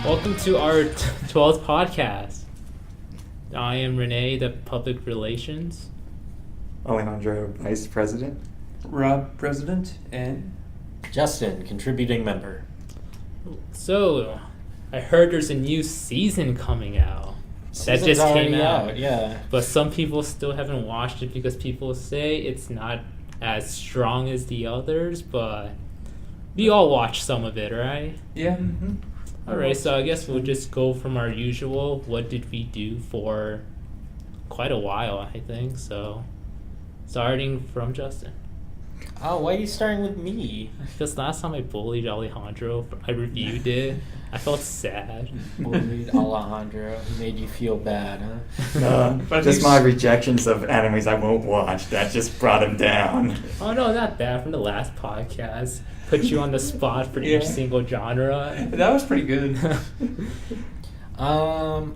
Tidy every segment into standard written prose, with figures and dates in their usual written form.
Welcome to our 12th podcast. I am Renee, the public relations. Alejandro, vice president. Rob, president, and Justin, contributing member. So, I heard there's a new season coming out. That Season's just came already out. Yeah. But some people still haven't watched it because people say it's not as strong as the others, but we all watched some of it, right? yeah. Alright, so I guess we'll just go from our usual, what did we do for quite a while, I think. So, starting from Justin. Oh, why are you starting with me? Because last time I bullied Alejandro, I reviewed it. I felt sad. Bullied Alejandro. He made you feel bad, huh? No, But just he's- my rejections of animes I won't watch. That just brought him down. Oh no, not bad. From the last podcast, put you on the spot for Yeah. each single genre. That was pretty good. Well,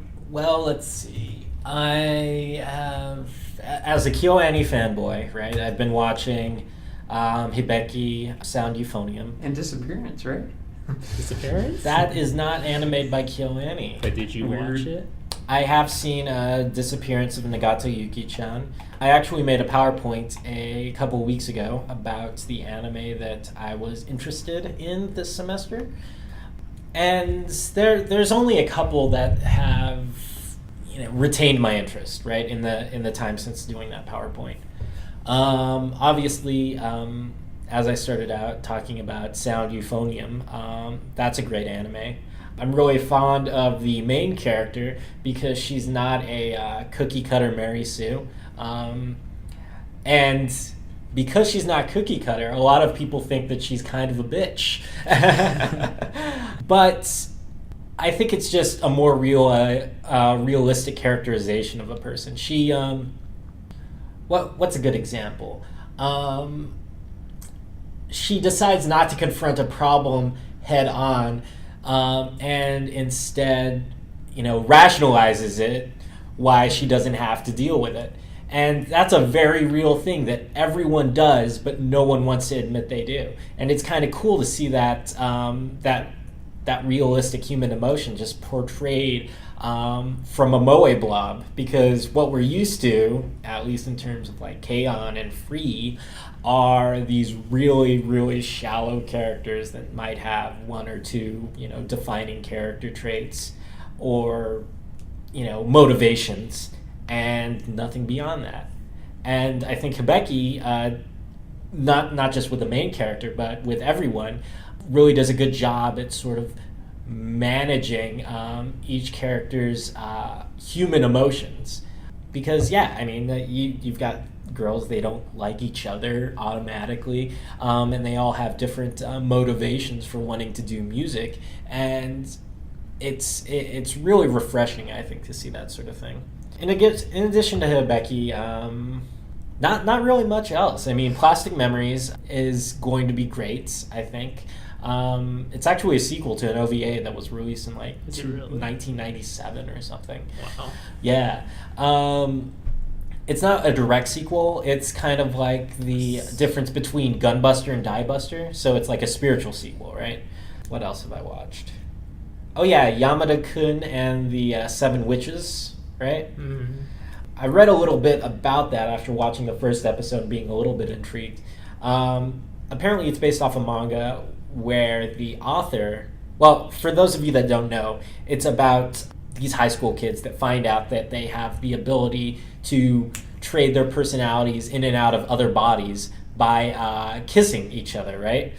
let's see. I have, as a KyoAni fanboy, right, I've been watching Hibeki Sound Euphonium. And disappearance, right? Disappearance? That is not animated by KyoAni. But did you Weird. watch it? I have seen Disappearance of Nagato Yuki-chan. I actually made a PowerPoint a couple weeks ago about the anime that I was interested in this semester. And there's only a couple that have retained my interest, right, in the time since doing that PowerPoint. Obviously, as I started out talking about Sound Euphonium, that's a great anime. I'm really fond of the main character because she's not a cookie cutter Mary Sue. And because she's not cookie cutter, a lot of people think that she's kind of a bitch. But I think it's just a more realistic characterization of a person. She, what's a good example? She decides not to confront a problem head on, and instead, rationalizes it why she doesn't have to deal with it. And that's a very real thing that everyone does, but no one wants to admit they do. And it's kind of cool to see that that realistic human emotion just portrayed from a moe blob, because what we're used to, at least in terms of like K-On! And Free, are these really, really shallow characters that might have one or two, defining character traits or, motivations, and nothing beyond that. And I think Hibeki, not just with the main character, but with everyone, really does a good job at sort of managing each character's human emotions. Because, you've got girls, they don't like each other automatically, and they all have different motivations for wanting to do music, and it's really refreshing, I think, to see that sort of thing. And it gets, in addition to Hibeki, not really much else. I mean, Plastic Memories is going to be great, I think. It's actually a sequel to an OVA that was released in like 1997 or something. Wow. Yeah. It's not a direct sequel. It's kind of like the difference between Gunbuster and Diebuster. So it's like a spiritual sequel, right? What else have I watched? Oh yeah, Yamada-kun and the Seven Witches, right? Mm-hmm. I read a little bit about that after watching the first episode and being a little bit intrigued. Apparently it's based off a manga where the author... Well, for those of you that don't know, it's about these high school kids that find out that they have the ability to trade their personalities in and out of other bodies by kissing each other, right?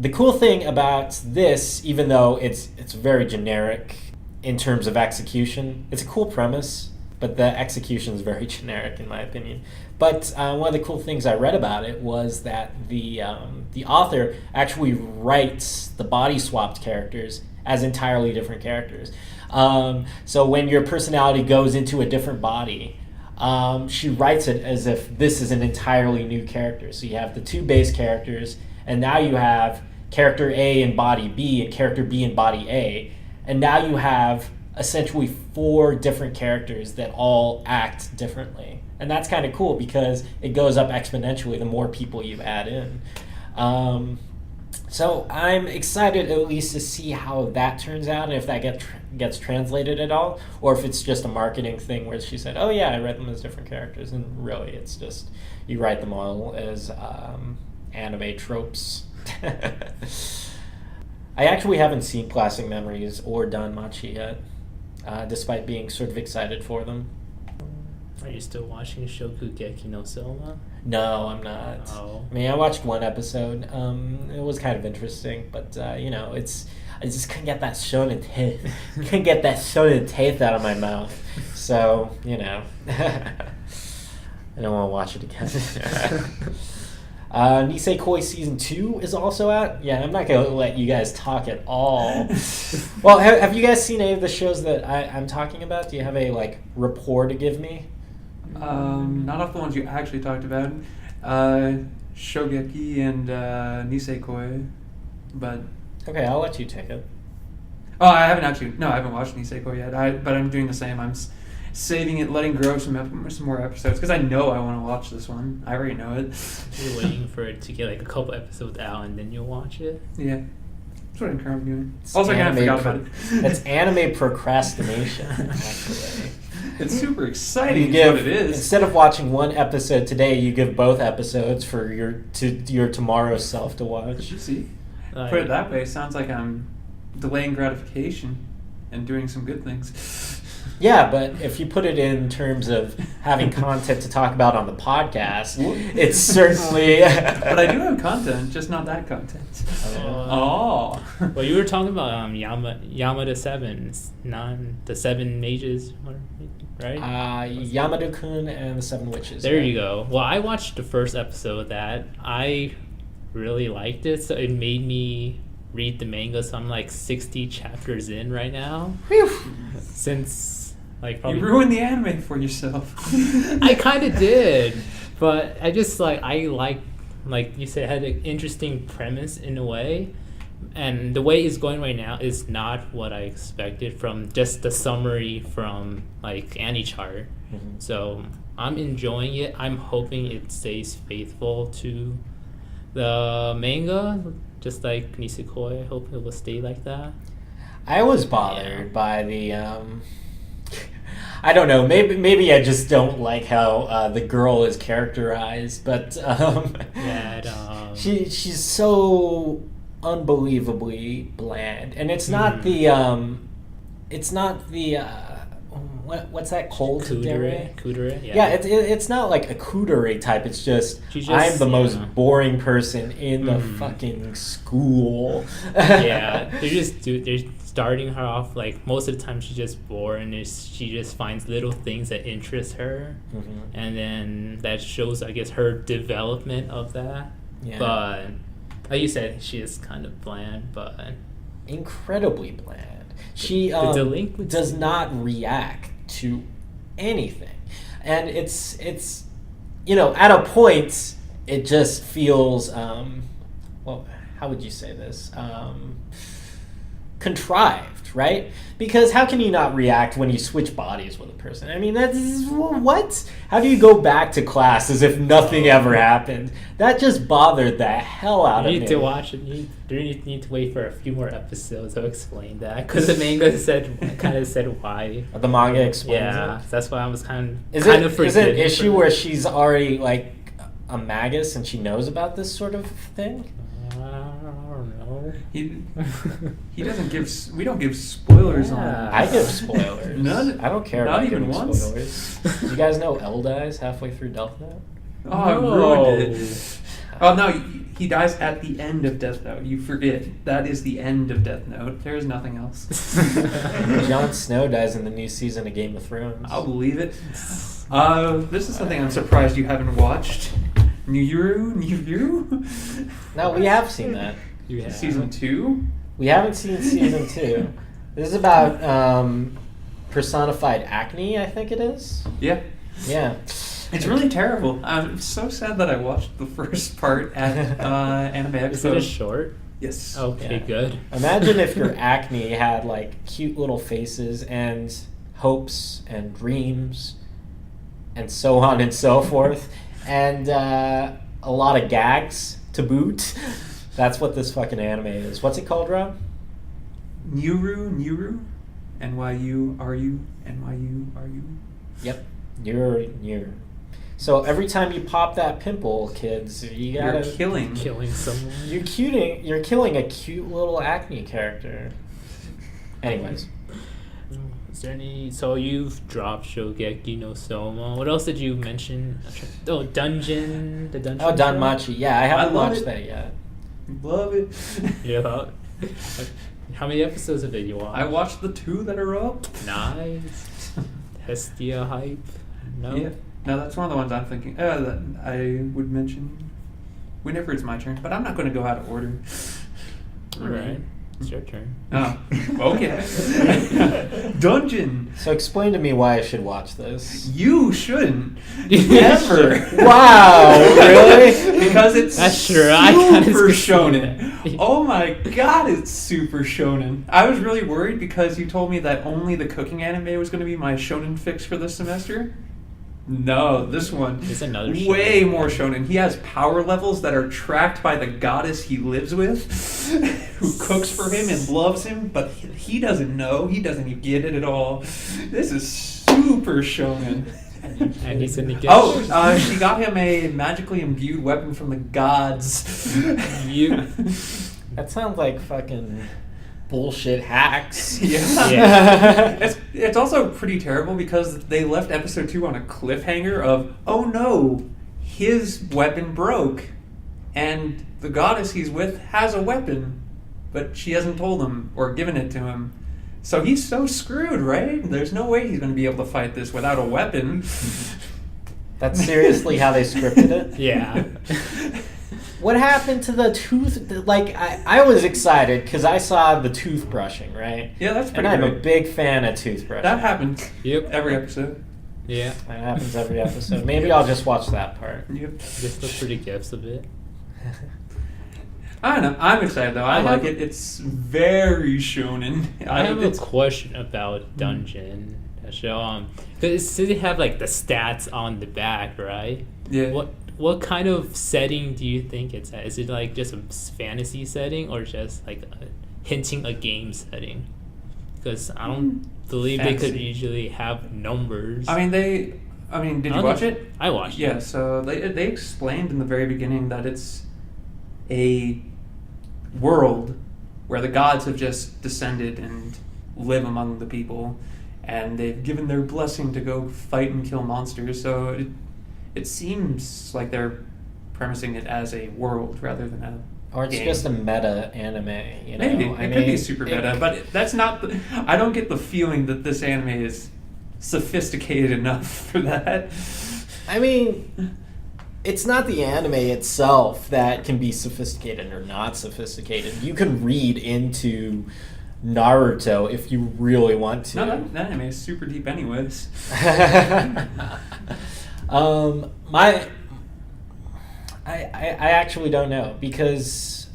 The cool thing about this, even though it's very generic in terms of execution, it's a cool premise, but the execution is very generic in my opinion. But one of the cool things I read about it was that the author actually writes the body swapped characters as entirely different characters. So when your personality goes into a different body, she writes it as if this is an entirely new character. So you have the two base characters, and now you have character A in body B and character B in body A, and now you have essentially 4 different characters that all act differently. And that's kind of cool because it goes up exponentially the more people you add in. So I'm excited at least to see how that turns out and if that gets translated at all, or if it's just a marketing thing where she said, "Oh yeah, I read them as different characters," and really it's just you write them all as anime tropes. I actually haven't seen Classic Memories or Danmachi yet, despite being sort of excited for them. Are you still watching Shokugeki no Soma? No, I'm not. Oh. I mean, I watched one episode. It was kind of interesting, but I just couldn't get that shonen taste. Couldn't get that shonen taste out of my mouth. So, I don't want to watch it again. Nisekoi Season 2 is also out. Yeah, I'm not going to let you guys talk at all. Well, have you guys seen any of the shows that I'm talking about? Do you have a, rapport to give me? Not off the ones you actually talked about. Shogeki and Nisekoi, but... Okay, I'll let you take it. Oh, I haven't watched Nisekoi yet, but I'm doing the same. I'm saving it, letting grow some more episodes, because I know I want to watch this one. I already know it. You're waiting for it to get a couple episodes out and then you'll watch it? Yeah. That's what I'm currently doing. It's also, I kind of forgot about it. That's anime procrastination, actually. It's super exciting, is what it is. Instead of watching one episode today, you give both episodes for your tomorrow's self to watch. See? Put it that way, it sounds like I'm delaying gratification and doing some good things. Yeah, but if you put it in terms of having content to talk about on the podcast, it's certainly... But I do have content, just not that content. Oh. Well, you were talking about Yamada 7, the 7 mages, right? Yamada-kun and the 7 witches. There you go. Well, I watched the first episode of that. I really liked it, so it made me read the manga, so I'm 60 chapters in right now. Whew. Since... probably you ruined the anime for yourself. I kind of did, but I just I like you said, it had an interesting premise in a way, and the way it's going right now is not what I expected from just the summary from AniChart. Mm-hmm. So I'm enjoying it. I'm hoping it stays faithful to the manga, just like Nisekoi. I hope it will stay like that. I was bothered by the I don't know, maybe I just don't like how the girl is characterized, but she's so unbelievably bland, and it's not the what's that called? Kudere, yeah. Yeah, it's not like a kudere type. It's just I'm the most boring person in the fucking school. Yeah, they're starting her off most of the time she's just bored, and she just finds little things that interest her, and then that shows, I guess, her development of that. Yeah. But like you said, she is kind of bland, but incredibly bland. She does not react to anything, and it's at a point it just feels well, how would you say this, contrived, right? Because how can you not react when you switch bodies with a person? I mean, that's what? How do you go back to class as if nothing ever happened? That just bothered the hell out of me. You need to watch it. You need to wait for a few more episodes to explain that, because the manga kind of said why. The manga explains it. That's why I was kind of Is it an issue where she's already a magus and she knows about this sort of thing? He doesn't give. We don't give spoilers on. I give spoilers. None. I don't care not about even giving once. spoilers. You guys know L dies halfway through Death Note? Oh, I ruined it. Oh no, he dies at the end of Death Note. You forget that is the end of Death Note. There is nothing else. Jon Snow dies in the new season of Game of Thrones. I'll believe it. This is something I'm surprised you haven't watched. Nibiru? No, we have seen that. Season 2? We haven't seen season 2. This is about personified acne, I think it is. Yeah. Yeah. It's really terrible. I'm so sad that I watched the first part at Anime Expo. Is it a short? Yes. Okay, good. Imagine if your acne had cute little faces and hopes and dreams and so on and so forth, and a lot of gags to boot. That's what this fucking anime is. What's it called, Rob? Nyuru, NYU, NYU. Yep. Nyuru. So every time you pop that pimple, kids, You're killing someone. You're killing a cute little acne character. Anyways. Is there any? So you've dropped Shogeki no Soma. What else did you mention? Oh, Dungeon. The Dungeon. Oh, show? Danmachi. Yeah, I haven't love watched it. that yet. Love it. Yeah. How many episodes have you watched? I watched the 2 that are up. Nice. Hestia hype. No. Yeah. No, that's one of the ones I'm thinking. That I would mention whenever it's my turn, but I'm not going to go out of order. All right. It's your turn. Oh, okay. Dungeon. So explain to me why I should watch this. You shouldn't. Never. Wow, really? Because it's That's true. I kinda super just- shonen. Oh my god, it's super shonen. I was really worried because you told me that only the cooking anime was going to be my shonen fix for this semester. No, this one It's another way shonen. more shonen. He has power levels that are tracked by the goddess he lives with, who cooks for him and loves him, but he doesn't know. He doesn't get it at all. This is super shonen. And he's gonna get. Oh, she got him a magically imbued weapon from the gods. You. That sounds like fucking bullshit hacks. Yeah. It's also pretty terrible because they left episode 2 on a cliffhanger of, oh no, his weapon broke, and the goddess he's with has a weapon, but she hasn't told him or given it to him. So he's so screwed, right? There's no way he's going to be able to fight this without a weapon. That's seriously how they scripted it? Yeah. What happened to the tooth? Like, I was excited because I saw the toothbrushing, right? Yeah, that's pretty And I'm a great. big fan of toothbrushing. That happens Yep. every episode. Yeah. That happens every episode. Maybe I'll just watch that part. Yep. Just look pretty gifts of it. I don't know. I'm excited though. I I like have- it. It's very shonen. I have a it's question about Dungeon. So, because they have like the stats on the back, right? yeah. What kind of setting do you think it's at? Is it like just a fantasy setting or just like hinting a game setting? Because I don't believe they could Fantasy. usually have numbers. I mean, did I you don't watch know. it? I watched Yeah. it. So they explained in the very beginning that it's a world where the gods have just descended and live among the people, and they've given their blessing to go fight and kill monsters. So it seems like they're premising it as a world rather than a Or it's game. just a meta anime, you know? Maybe I it could be mean, super meta, but that's not. I don't get the feeling that this anime is sophisticated enough for that. I mean, it's not the anime itself that can be sophisticated or not sophisticated. You can read into Naruto if you really want to. No, that anime is super deep, anyways. I actually don't know because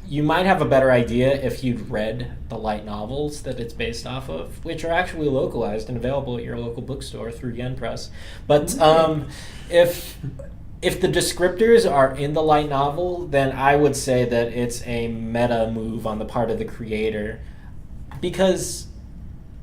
you might have a better idea if you'd read the light novels that it's based off of, which are actually localized and available at your local bookstore through Yen Press. But if the descriptors are in the light novel, then I would say that it's a meta move on the part of the creator because,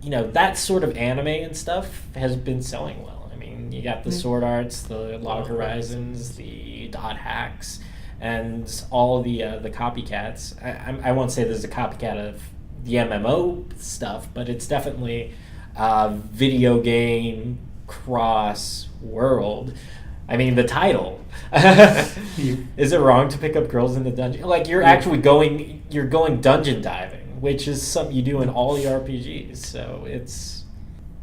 you know, that sort of anime and stuff has been selling well. I mean, you got the Sword Arts, the Log Horizons, the Dot Hacks, and all the copycats. I won't say there's a copycat of the MMO stuff, but it's definitely a video game cross world. I mean, the title. Is it wrong to pick up girls in the dungeon? Like, you're actually going dungeon diving, which is something you do in all the RPGs. So it's,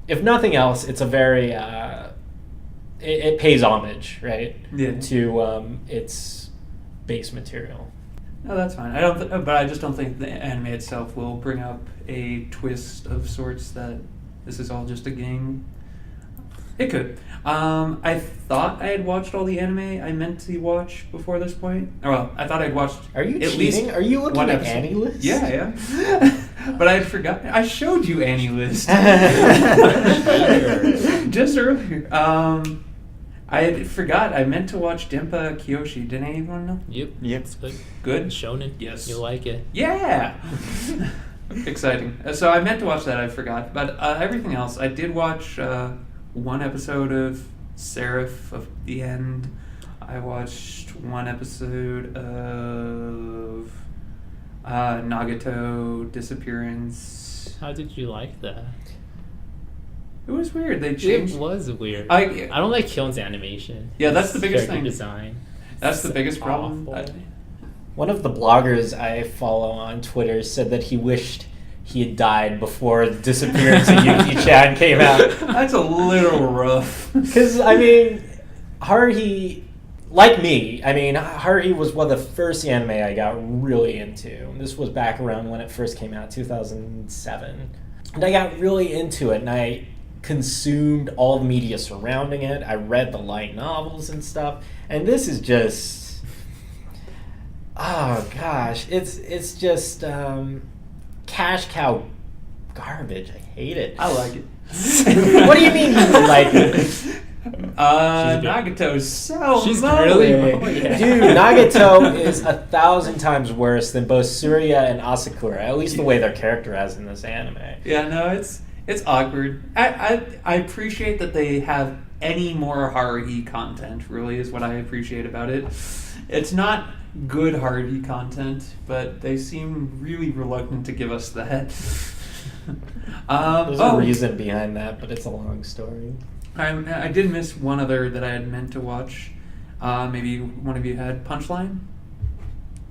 if nothing else, it's a very, it pays homage, right? Yeah. To its base material. No, that's fine. But I just don't think the anime itself will bring up a twist of sorts that this is all just a game. It could. I thought I had watched all the anime I meant to watch before this point. Or, well, I thought I'd watched. Are you at cheating? least Are you looking one at episode. Annie List? Yeah. But I had forgotten. I showed you Annie List just earlier. I forgot. I meant to watch Denpa Kyoshi. Did anyone know? Yep. Yep. It's good. Good? Shonen. Yes. You'll like it. Yeah! Exciting. So I meant to watch that. I forgot. But everything else, I did watch one episode of Seraph of the End. I watched one episode of Nagato Disappearance. How did you like that? It was weird. They changed. It was weird. I don't like Kyon's animation. Yeah, that's His the biggest character thing. Design. That's the biggest problem. Awful. One of the bloggers I follow on Twitter said that he wished he had died before the disappearance of Yuki-chan came out. That's a little rough. Because, I mean, Haruhi, like me, Haruhi was one of the first anime I got really into. This was back around when it first came out, 2007. And I got really into it, and I consumed all the media surrounding it. I read the light novels and stuff. And this is just... oh, gosh. It's just cash cow garbage. I hate it. I like it. What do you mean you like it? Nagato's so She's lovely. really Dude, Nagato is 1,000 times worse than both Surya and Asakura, at least the way they're characterized in this anime. Yeah, no, it's awkward. I appreciate that they have any more Haruhi content, really, is what I appreciate about it. It's not good Haruhi content, but they seem really reluctant to give us that. There's a reason behind that, but it's a long story. I did miss one other that I had meant to watch. Maybe one of you had Punchline.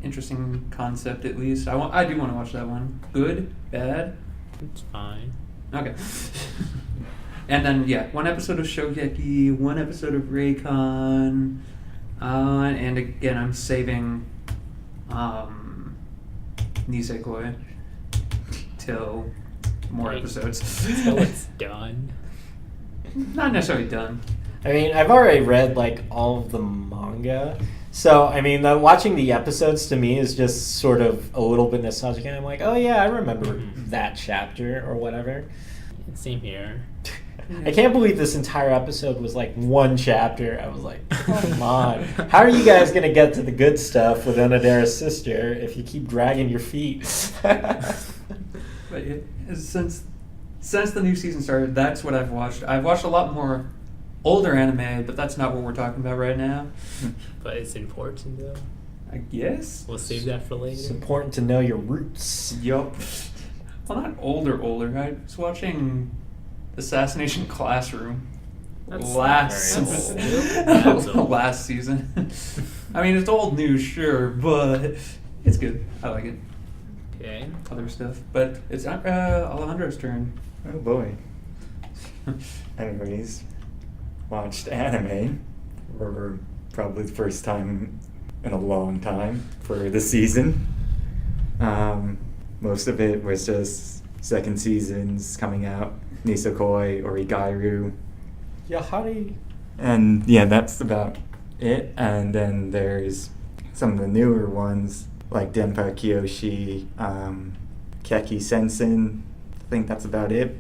Interesting concept, at least. I do want to watch that one. Good? Bad? It's fine. Okay. And then, yeah, one episode of Shogeki, one episode of Raycon, and again, I'm saving Nisekoi till more Wait. episodes. Till it's done. Not necessarily done. I mean, I've already read, like, all of the manga. So, I mean, watching the episodes to me is just sort of a little bit nostalgic. And I'm like, oh, yeah, I remember that chapter or whatever. Same here. I can't believe this entire episode was like one chapter. I was like, come on. How are you guys going to get to the good stuff with Onodera's sister if you keep dragging your feet? But yeah, since the new season started, that's what I've watched. I've watched a lot more older anime, but that's not what we're talking about right now. But it's important, though. I guess. We'll save that for It's later. important to know your roots. Yup. Well, not older. I was watching Assassination Classroom That's last not very old. That's old. last season. I mean, it's old news, sure, but it's good. I like it. Okay. Other stuff, but it's Alejandro's turn. Oh boy. Anyways, watched anime for probably the first time in a long time for the season. Most of it was just second seasons coming out, Nisekoi, Origairu. Yahari. And yeah, that's about it. And then there's some of the newer ones, like Denpa Kyoshi, Keki Sensen. I think that's about it.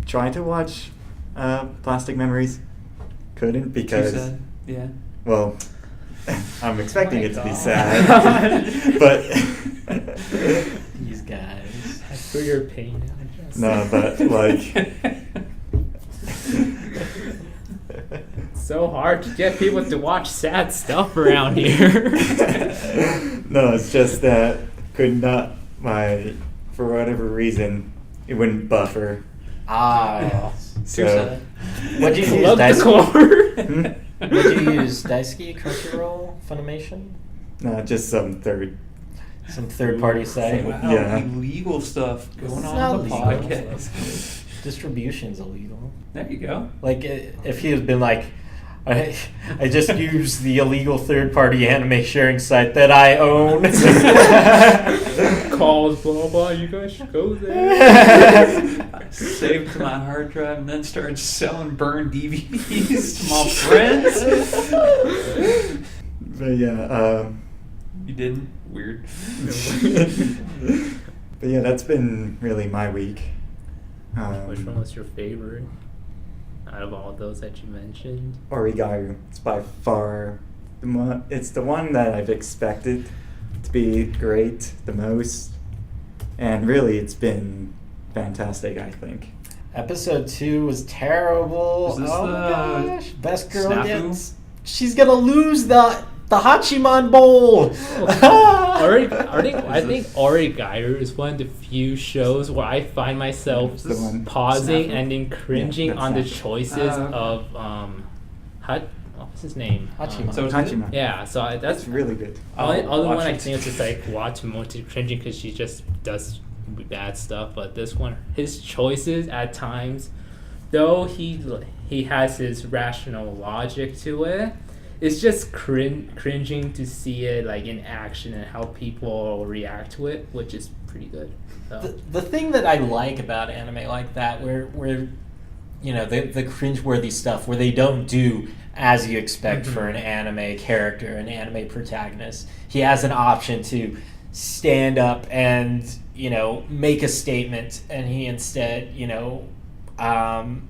Tried to watch Plastic Memories. Couldn't because, Too sad. Yeah. well, I'm expecting My it to be God. sad. But These guys. I feel your pain. I guess. no, but like So hard to get people to watch sad stuff around here. no, it's just that for whatever reason, it wouldn't buffer. Ah. Too So sad. What'd you use? Love the Daisuke? core. What'd you use? Daisuke, Crunchyroll, Funimation? no, just some third. Some third-party site? Wow, Yeah. illegal stuff going It's on not the legal. podcast. Distribution's illegal. There you go. Like, if he had been like, I just used the illegal third-party anime sharing site that I own. Calls, blah, blah. You guys should go there. Saved to my hard drive and then started selling burned DVDs to my friends. But yeah, You didn't? Weird. but yeah, that's been really my week. Which one was your favorite? out of all those that you mentioned? Origaru. It's by far it's the one that I've expected to be great the most, and really it's been fantastic, I think. Episode 2 was terrible. Is this oh the my gosh. Best girl snafu? gets... She's gonna lose the Hachiman Bowl. I think Origaru is one of the few shows where I find myself It's the one. pausing Snafu? and then cringing Yeah, that's on the Snafu. choices of what's his name? Hachiman. So Hachiman. Yeah, so that's That's really good. other I'll one watch I it. think is just like watch Moti cringing because she just does bad stuff. But this one, his choices at times, though he has his rational logic to it, it's just cringing to see it like in action and how people react to it, which is pretty good. So. The thing that I like about anime like that, where you know, the cringeworthy stuff, where they don't do as you expect for an anime character, an anime protagonist. He has an option to stand up and, you know, make a statement, and he instead, you know,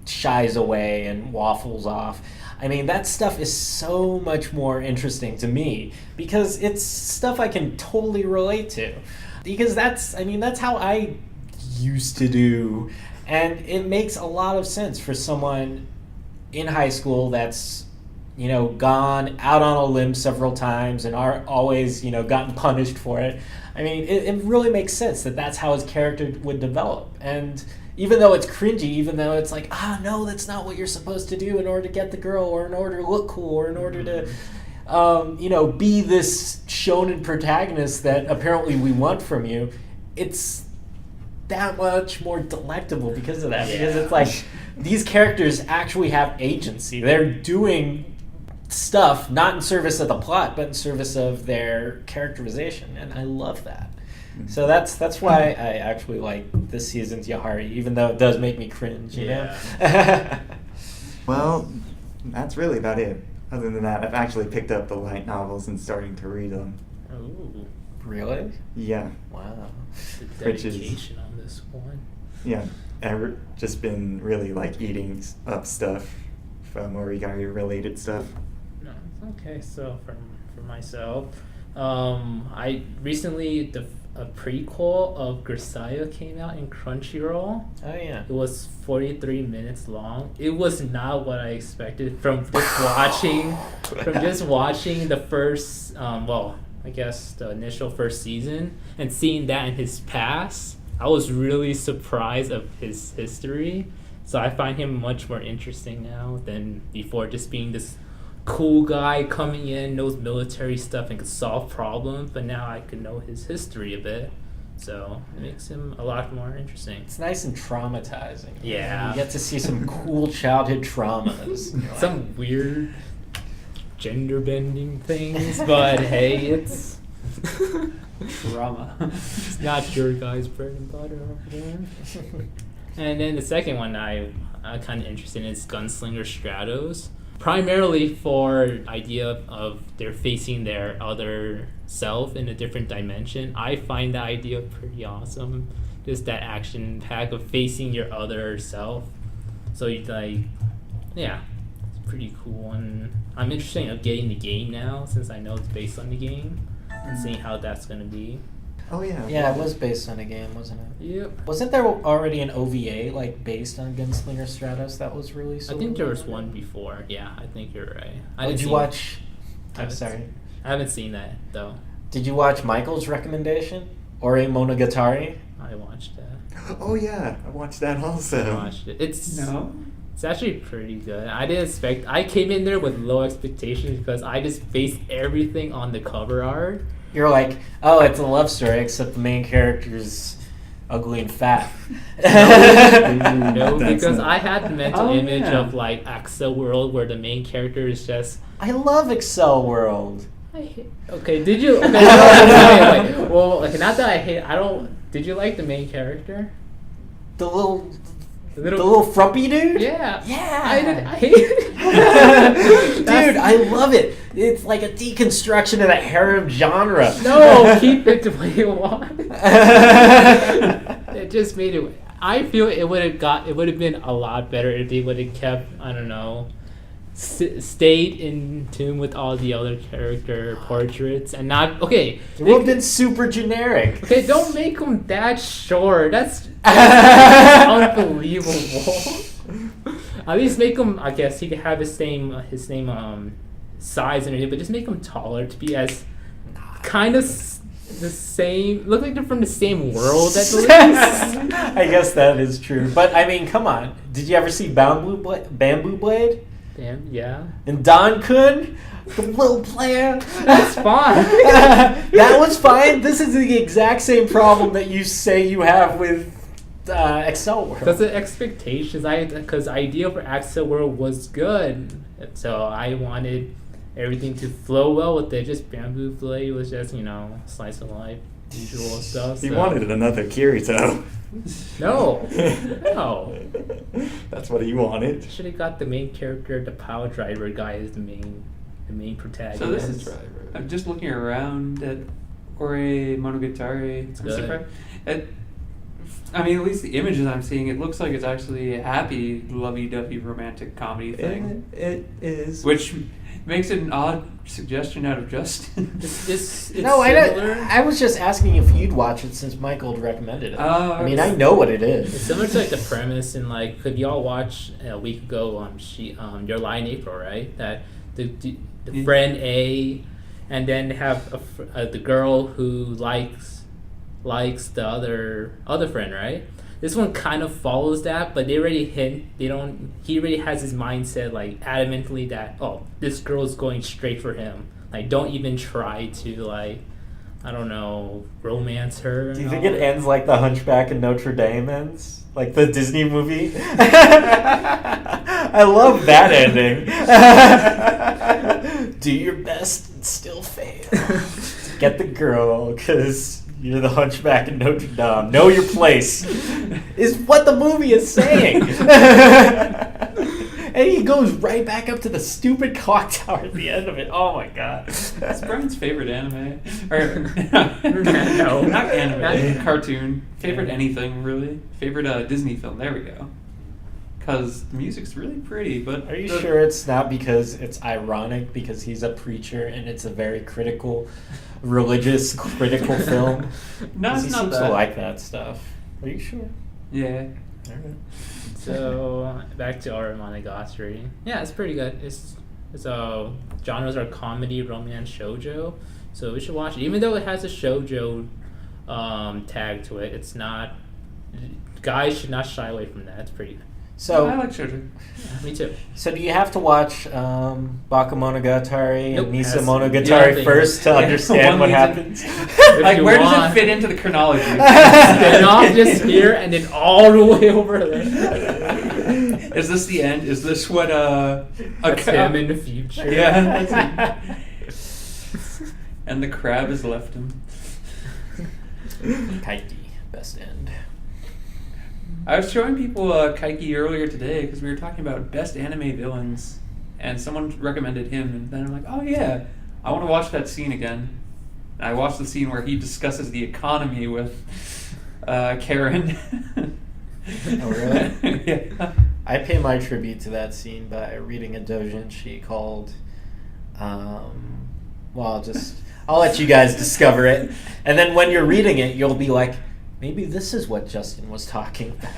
shies away and waffles off. I mean, that stuff is so much more interesting to me because it's stuff I can totally relate to. Because that's how I used to do. And it makes a lot of sense for someone in high school that's, you know, gone out on a limb several times and are always, you know, gotten punished for it. I mean, it really makes sense that that's how his character would develop. And even though it's cringy, even though it's like, no, that's not what you're supposed to do in order to get the girl, or in order to look cool, or in order to, you know, be this shonen protagonist that apparently we want from you, it's that much more delectable because of that. Yeah. Because it's like, these characters actually have agency. They're doing stuff not in service of the plot, but in service of their characterization, and I love that. So that's why I actually like this season's Yahari, even though it does make me cringe. You know? Well, that's really about it. Other than that, I've actually picked up the light novels and starting to read them. Ooh, Really? Yeah, Wow. the Which is- dedication on this one. yeah. I've just been really like eating up stuff from Origami related stuff. No, okay. So for myself, I recently a prequel of Grisaya came out in Crunchyroll. Oh yeah. It was 43 minutes long. It was not what I expected from just watching the first I guess the initial first season and seeing that in his past. I was really surprised of his history. So I find him much more interesting now than before, just being this cool guy coming in, knows military stuff and can solve problems, but now I can know his history a bit. So it makes him a lot more interesting. It's nice and traumatizing. Yeah. You get to see some cool childhood traumas. You're like, Some weird gender bending things, but hey, it's Drama. it's not your guy's bread and butter over there. And then the second one I'm kind of interested in is Gunslinger Stratos. Primarily for idea of they're facing their other self in a different dimension. I find that idea pretty awesome. Just that action pack of facing your other self. So you like, yeah, it's pretty cool. And I'm interested in getting the game now since I know it's based on the game and seeing how that's gonna be. Oh yeah. yeah, it was based on a game, wasn't it? Yep. Wasn't there already an OVA like based on Gunslinger Stratos that was released? I think there was one before. Yeah, I think you're right. Did you watch? I'm haven't sorry. I haven't seen that though. Did you watch Michael's recommendation? Ore Monogatari? I watched that. Oh yeah, I watched that also. I watched it. It's actually pretty good. I didn't expect. I came in there with low expectations because I just based everything on the cover art. You're like, oh, it's a love story, except the main character's ugly and fat. No, That's because not- I had the mental Oh, image yeah. of like Axel World where the main character is just. I love Excel World. Okay, did you? Okay, no, wait. Well, okay, not that I hate. I don't. Did you like the main character? The little The The little frumpy dude? Yeah. Yeah. I hate it. Dude, I love it. It's like a deconstruction of the harem genre. No, keep it the way you want. It just made it. I feel it would have been a lot better if they would have kept, I don't know, stayed in tune with all the other character portraits and not It would have been super generic. Okay, don't make them that short. That's unbelievable. At least make him. I guess he could have his same size and everything, but just make him taller to be as kind of the same. Look like they're from the same world at least. I guess that is true. But I mean, come on. Did you ever see Bamboo Blade? Damn, yeah. And Don Kun, the little player. That's fine. That was fine. This is the exact same problem that you say you have with Excel World. Because the expectations, because idea for Excel World was good, so I wanted everything to flow well with it. Just Bamboo Blade was just slice of life, usual stuff. You wanted another Kirito. No. That's what he wanted. Should have got the main character, the power driver guy, as the main protagonist. So this is. I'm just looking around at Ore Monogatari. It's I'm good. surprised. I mean, at least the images I'm seeing, it looks like it's actually a happy, lovey-dovey romantic comedy thing. It is. Which makes it an odd suggestion out of Justin. It's No, similar. I was just asking if you'd watch it since Michael recommended it. Oh, I mean, I know what it is. It's similar to like the premise and like, could y'all watch a week ago Your Lie in April, right? That the friend A, and then have the girl who likes the other friend, right? This one kind of follows that, but they already hint. He already has his mindset like adamantly that this girl's going straight for him. Like, don't even try to like, I don't know, romance her. Do you think it ends like The Hunchback in Notre Dame ends? Like the Disney movie? I love that ending. Do your best and still fail. Get the girl, because you're the Hunchback in Notre Dame. Know your place is what the movie is saying. And he goes right back up to the stupid clock tower at the end of it. Oh my god. That's Brian's favorite anime. Or, No. not anime, cartoon. Favorite anything, really. Favorite Disney film. There we go. Because the music's really pretty, but... Are you sure it's not because it's ironic because he's a preacher and it's a very religious critical film? No, it's he not seems that. to like that stuff. Are you sure? Yeah. Alright. So back to our Monogatari. Yeah, it's pretty good. It's genres are comedy, romance, shoujo. So we should watch it. Even though it has a shoujo tag to it, it's not. Guys should not shy away from that. It's pretty good. So I like children. Yeah, me too. So do you have to watch Bakemonogatari Nope. and Nisa Has Monogatari nothing. first to Yeah, understand what one happens? Like, you where does want. it fit into the chronology? Spin off just here and then all the way over there. Is this the end? Is this what That's him in the future. Yeah. And the crab has left him. Kaiki, best end. I was showing people Kaiki earlier today because we were talking about best anime villains, and someone recommended him, and then I'm like, oh yeah, I want to watch that scene again. And I watched the scene where he discusses the economy with Karen. Oh, really? Yeah. I pay my tribute to that scene by reading a doujinshi called, I'll let you guys discover it. And then when you're reading it, you'll be like, maybe this is what Justin was talking about.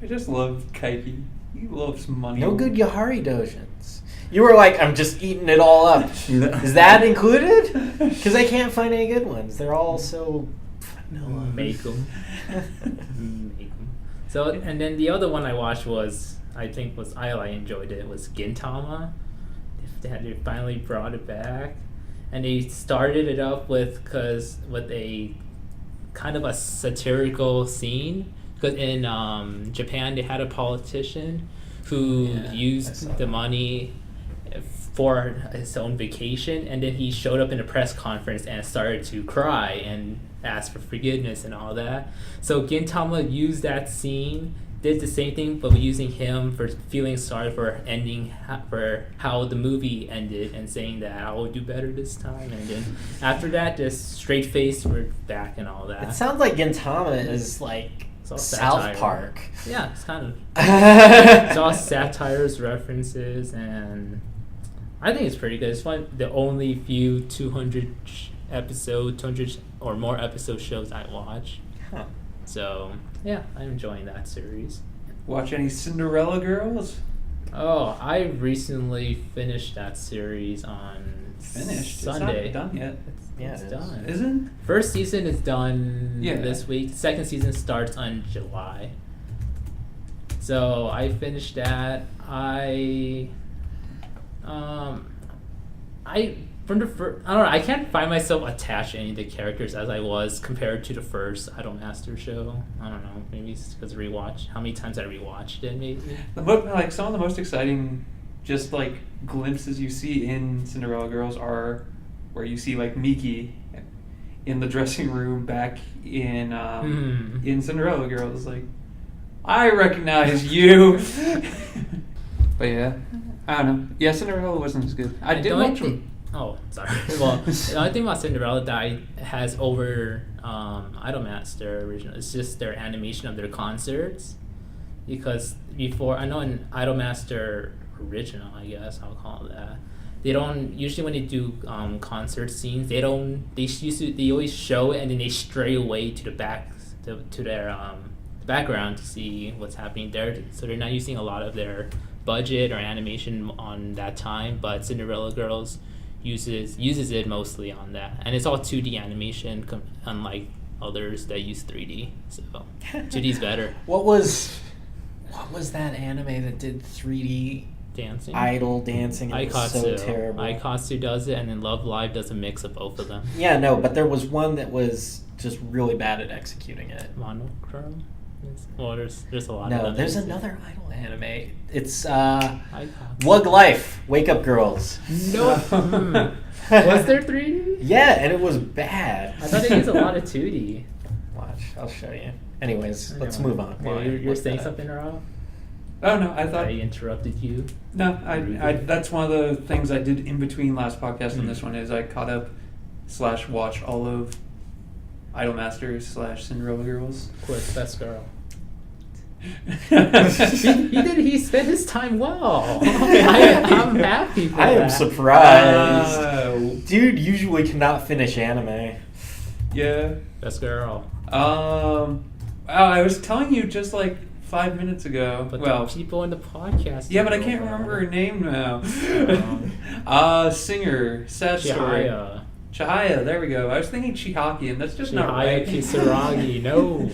I just love Kaiki. He loves money. No good Yahari doujins. You were like, I'm just eating it all up. Is that included? Because I can't find any good ones. They're all so vanilla. Make them. So, and then the other one I watched I enjoyed it, was Gintama. They finally brought it back. And they started it up with a kind of a satirical scene. Because in Japan, they had a politician who used the money for his own vacation, and then he showed up in a press conference and started to cry and ask for forgiveness and all that. So Gintama used that scene did the same thing, but using him for feeling sorry for ending for how the movie ended and saying that I will do better this time, and then after that, just straight face, we're back and all that. It sounds like Gintama is like South satire. Park. Yeah, it's kind of. It's all satires, references, and I think it's pretty good. It's one of the only few 200 or more episode shows I watch. Huh. So yeah, I'm enjoying that series. Watch any Cinderella Girls? Oh, I recently finished that series on Finished? Sunday. It's not done yet. It's done. Isn't? First season is done Yeah. this week. Second season starts on July. So I finished that. I from the first, I don't know. I can't find myself attached to any of the characters as I was compared to the first Idolmaster show. I don't know. Maybe it's because rewatch. How many times I rewatched it? Maybe. Like some of the most exciting, just like glimpses you see in Cinderella Girls are where you see like Miki in the dressing room back in Cinderella Girls. Like, I recognize you. But yeah, I don't know. Yeah, Cinderella wasn't as good. I did watch them. Oh, sorry. Well, the only thing about Cinderella that has over Idolmaster original is just their animation of their concerts. Because before, I know in Idolmaster original, I guess I'll call it that, they don't usually when they do concert scenes, they always show it and then they stray away to the back to their background to see what's happening there. So they're not using a lot of their budget or animation on that time, but Cinderella Girls uses it mostly on that, and it's all 2D animation, unlike others that use 3D. So 2D's better. What was that anime that did 3D dancing? idol dancing? It was so terrible. Aikatsu does it, and then Love Live does a mix of both of them. Yeah, no, but there was one that was just really bad at executing it. Monochrome. Well, there's a lot. No, of them. there's another idol anime. It's Aikatsu. Wug Life, Wake Up Girls. No. Was there 3D? Yeah, and it was bad. I thought they used a lot of 2D. Watch, I'll show you. Anyways, let's move on. Yeah, you're saying something, Rob? Oh no, I thought I interrupted you. No, I that's one of the things I did in between last podcast and this one is I caught up / watched all of Idolmasters / Cinderella Girls. Of course, best girl. He spent his time well. I'm happy for I that. am surprised. Dude usually cannot finish anime. Yeah. Best girl. I was telling you just like 5 minutes ago. But well, the people in the podcast. yeah, but I can't remember her name now. Singer, sad story. Chihaya, there we go. I was thinking Chihaki, and that's just not right. Kisaragi, no.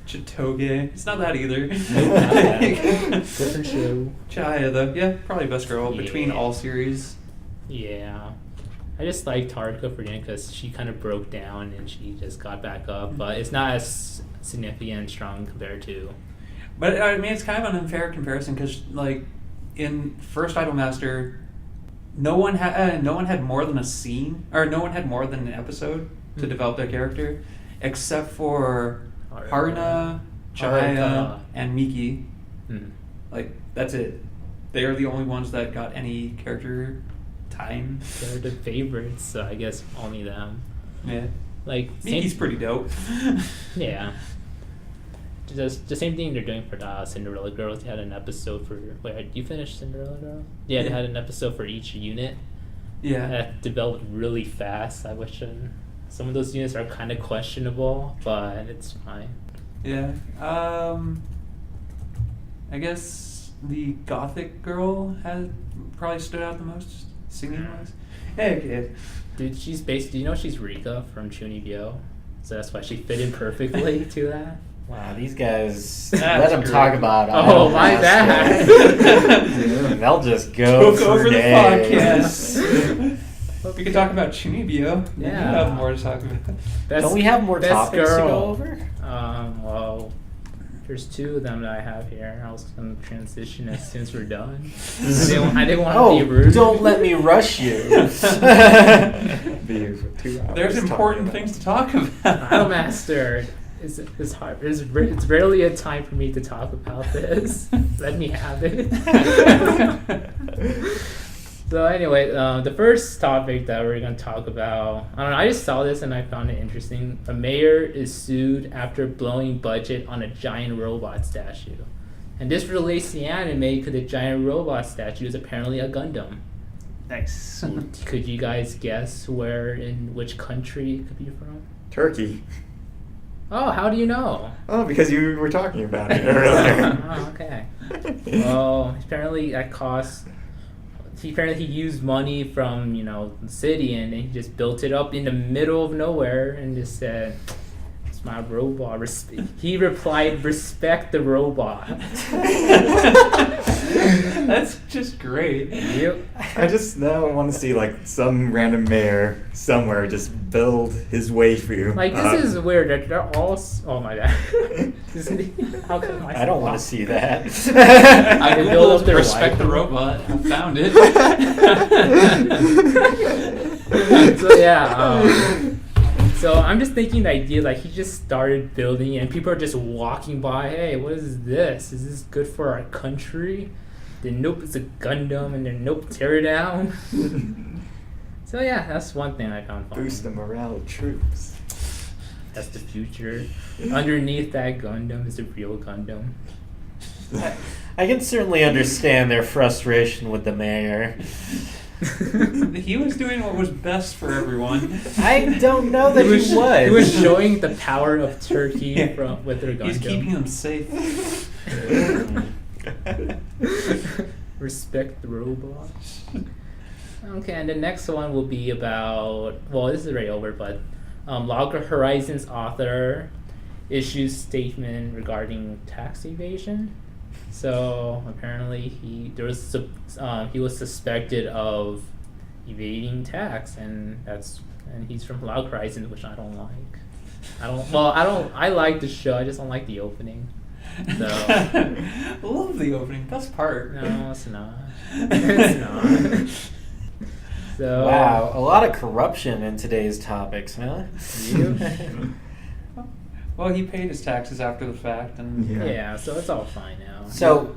Chitoge, it's not that either. Different show. Chihaya, though, yeah, probably best girl between all series. Yeah. I just liked Haruka for the because she kind of broke down and she just got back up, but it's not as significant and strong compared to. But I mean, it's kind of an unfair comparison because, like, in first Idolmaster, no one had more than a scene, or no one had more than an episode to develop their character, except for Haruna, Chihaya, and Miki. Like, that's it. They are the only ones that got any character time. They're the favorites, so I guess only them. Yeah. Like Miki's pretty dope. Yeah. Just the same thing they're doing for the Cinderella Girls. They had an episode for. Wait, you finished Cinderella Girls? Yeah, they had an episode for each unit. Yeah. That developed really fast. I wish some of those units are kind of questionable, but it's fine. Yeah. I guess the Gothic girl probably stood out the most singing wise. Hey, kid. Dude, she's based. Do you know she's Rika from Chunibyo? So that's why she fit in perfectly to that. Wow, these guys, That's let them great. talk about Oh, my bad. They'll just go Took for over the days. podcast. We could talk about Chunibyo. Yeah. We have more to talk about. Don't we have more best topics girl. to go over? Well, there's two of them that I have here. I was going to transition as soon as we're done. I didn't want to be rude. Don't let me rush you. Be here for 2 hours. There's important things to talk about. Idolmaster. it's hard. It's rarely a time for me to talk about this. Let me have it. So anyway, the first topic that we're going to talk about, I don't know, I just saw this and I found it interesting. A mayor is sued after blowing budget on a giant robot statue. And this relates to the anime because the giant robot statue is apparently a Gundam. Nice. Could you guys guess which country it could be from? Turkey. Oh, how do you know? Oh, because you were talking about it earlier. Oh, okay. Well, apparently that cost... Apparently he used money from, the city, and then he just built it up in the middle of nowhere and just said, "It's my robot." He replied, "Respect the robot." That's just great. Yep. I just now want to see some random mayor somewhere just build his waifu. This is weird. They're all... Oh my god. How come I don't want to see that. I They build up googled their respect life. the robot. I found it. So yeah. So I'm just thinking the idea, he just started building it and people are just walking by. Hey, what is this? Is this good for our country? Then nope, it's a Gundam, and then nope, tear it down. So yeah, that's one thing I found funny. Boost the morale of troops. That's the future. Underneath that Gundam is a real Gundam. I can certainly understand their frustration with the mayor. He was doing what was best for everyone. I don't know that he was. He was showing the power of Turkey with their Gundam. He's keeping them safe. Respect the robot. Okay, and the next one will be about... Well, this is already over, but Log Horizon's author issues statement regarding tax evasion. So apparently he was suspected of evading tax, and he's from Log Horizon, which I don't like. I like the show. I just don't like the opening. So Love the opening. Best part. no, it's not. It's not. So Wow, a lot of corruption in today's topics, huh? Well, he paid his taxes after the fact, and yeah, so it's all fine now. So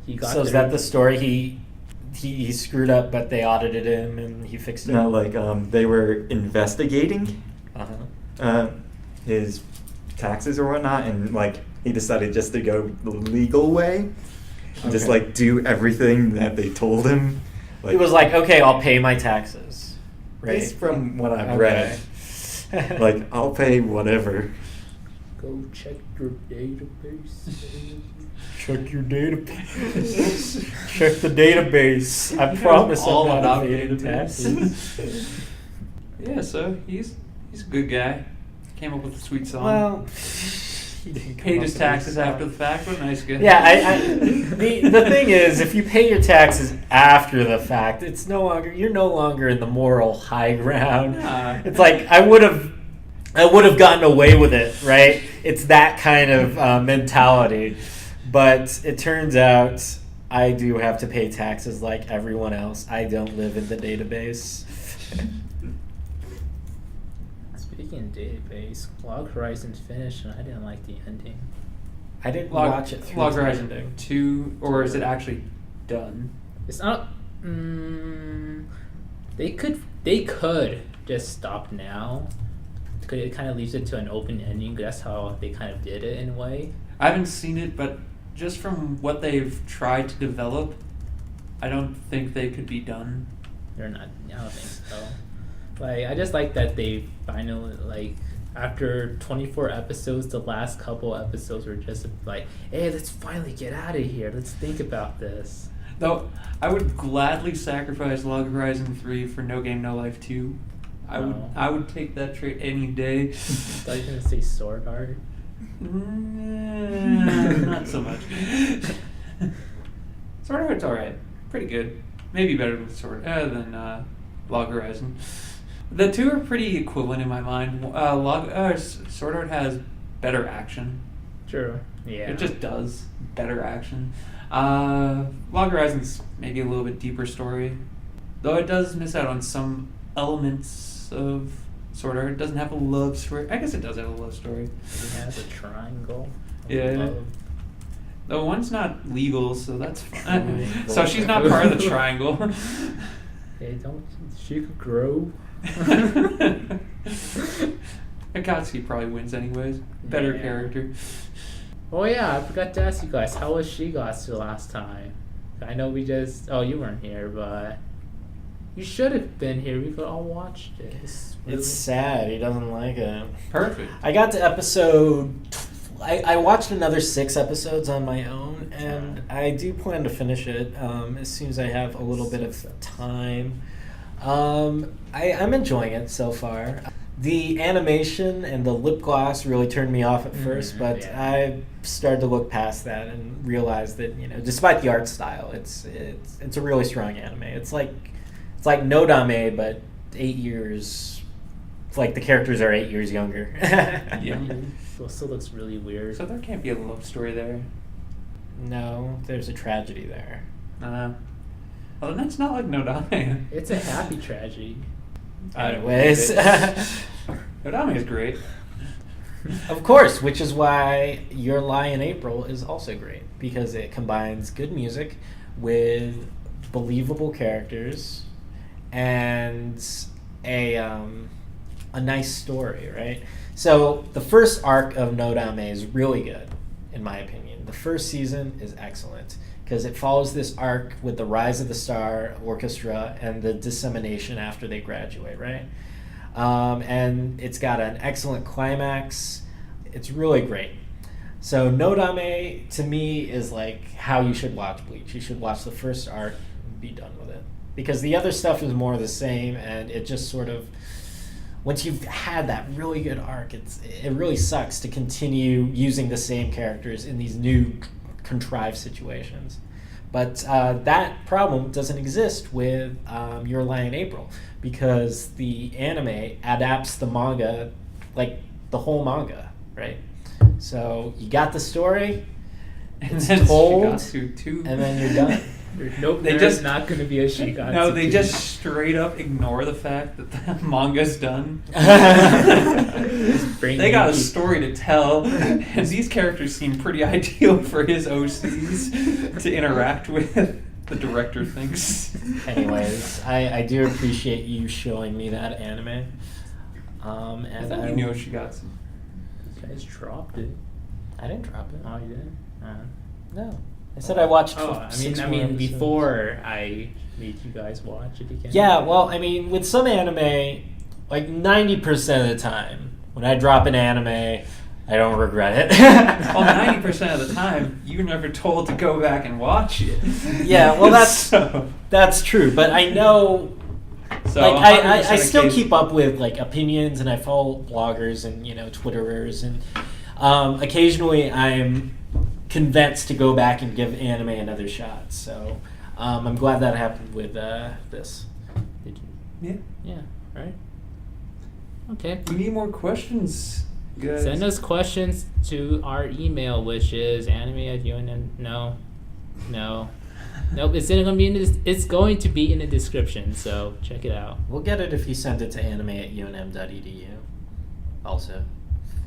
he got is that the story? He screwed up, but they audited him and he fixed it. No, they were investigating his taxes or whatnot, and he decided just to go the legal way, and just do everything that they told him. He was like, "Okay, I'll pay my taxes." Right. Based from what I've read, I'll pay whatever. Go check your database. Check your database. Check the database. I promise all I'm about not evading databases. taxes. Yeah, so he's a good guy. Came up with a sweet song. Well, he didn't come Paid up his with taxes this after the fact. What a nice guy. Yeah, the thing is, if you pay your taxes after the fact, you're no longer in the moral high ground. It's like I would have gotten away with it, right? It's that kind of mentality. But it turns out I do have to pay taxes like everyone else. I don't live in the database. Speaking of database, Log Horizon's finished, and I didn't like the ending. I didn't watch it through. Log to the Horizon ending. 2, or is it actually done? It's not. They could just stop now. Because it kind of leaves it to an open ending. That's how they kind of did it in a way. I haven't seen it, but just from what they've tried to develop, I don't think they could be done. They're not. I don't think so. I just like that they finally after 24 episodes, the last couple episodes were just hey, let's finally get out of here. Let's think about this. Though I would gladly sacrifice Log Horizon 3 for No Game No Life 2. I would take that trade any day. I thought you were gonna say Sword Art. Not so much. Sword Art's alright. Pretty good. Maybe better than Log Horizon. The two are pretty equivalent in my mind. Sword Art has better action. True. Yeah. It just does better action. Log Horizon's maybe a little bit deeper story, though it does miss out on some elements of Sort of. It doesn't have a love story. I guess it does have a love story. It has a triangle. of Yeah. love. The one's not legal, so that's fine. Triangle. So she's not part of the triangle. Hey, don't. She could grow. Akatsuki probably wins anyways. Better Yeah. character. Oh yeah, I forgot to ask you guys, how was Shigatsu last time? I know we just. Oh, you weren't here, but you should have been here. We could all watch this. It's sad. He doesn't like it. Perfect. I got to episode. I watched another 6 episodes on my own, and I do plan to finish it as soon as I have a little bit of time. I'm enjoying it so far. The animation and the lip gloss really turned me off at first, but yeah. I started to look past that and realized that, you know, despite the art style, it's a really strong anime. It's like Nodame, but 8 years. It's like the characters are 8 years younger. Yeah. It still looks really weird. So there can't be a love story there. No, there's a tragedy there. Well, then that's not like Nodame. It's a happy tragedy. Anyways. Nodame is great. Of course, which is why Your Lie in April is also great, because it combines good music with believable characters and a nice story, right? So the first arc of Nodame is really good, in my opinion. The first season is excellent because it follows this arc with the rise of the star orchestra and the dissemination after they graduate, right? And it's got an excellent climax. It's really great. So Nodame, to me, is like how you should watch Bleach. You should watch the first arc and be done with it. Because the other stuff is more the same, and it just sort of... Once you've had that really good arc, it really sucks to continue using the same characters in these new contrived situations. But that problem doesn't exist with Your Lie in April, because the anime adapts the manga, like the whole manga, right? So you got the story, And it's then told, Shigatsu too. and then you're done. Nope, They there's just- not going to be a Shigatsu. No, they 2. just straight up ignore the fact that the manga's done. Bring They got a me- story to tell, and these characters seem pretty ideal for his OCs to interact with, the director thinks. Anyways, I do appreciate you showing me that anime. I And thought you knew Shigatsu. You guys dropped it. I didn't drop it. Oh, you did? No. I said I watched. Oh, I 6 more mean, episodes. before I made you guys watch it again. Yeah, well, I mean, with some anime, like 90% of the time, when I drop an anime, I don't regret it. Well, 90% of the time, you're never told to go back and watch it. Yeah, well, So that's true. But I know, like, 100% I still case- keep up with like opinions, and I follow bloggers and Twitterers, and occasionally I'm convinced to go back and give anime another shot. So I'm glad that happened with this. Did you? Yeah. Yeah, right? Okay. We need more questions, guys. Send us questions to our email, which is anime@UNM. No. Nope. It's going to be in the description. So check it out. We'll get it if you send it to anime@unm.edu. Also.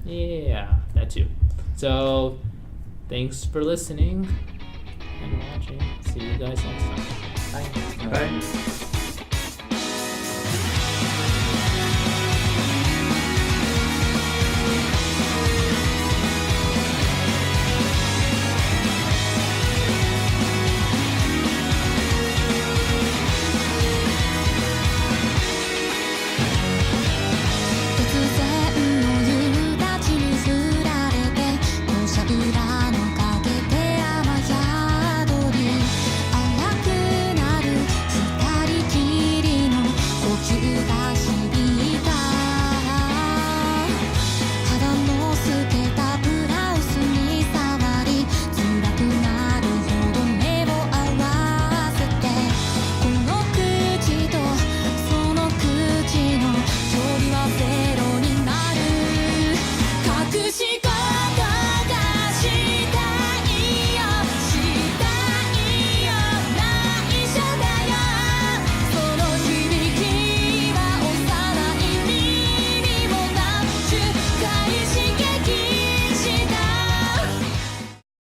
Yeah, that too. So thanks for listening and watching. See you guys next time. Bye. Bye.「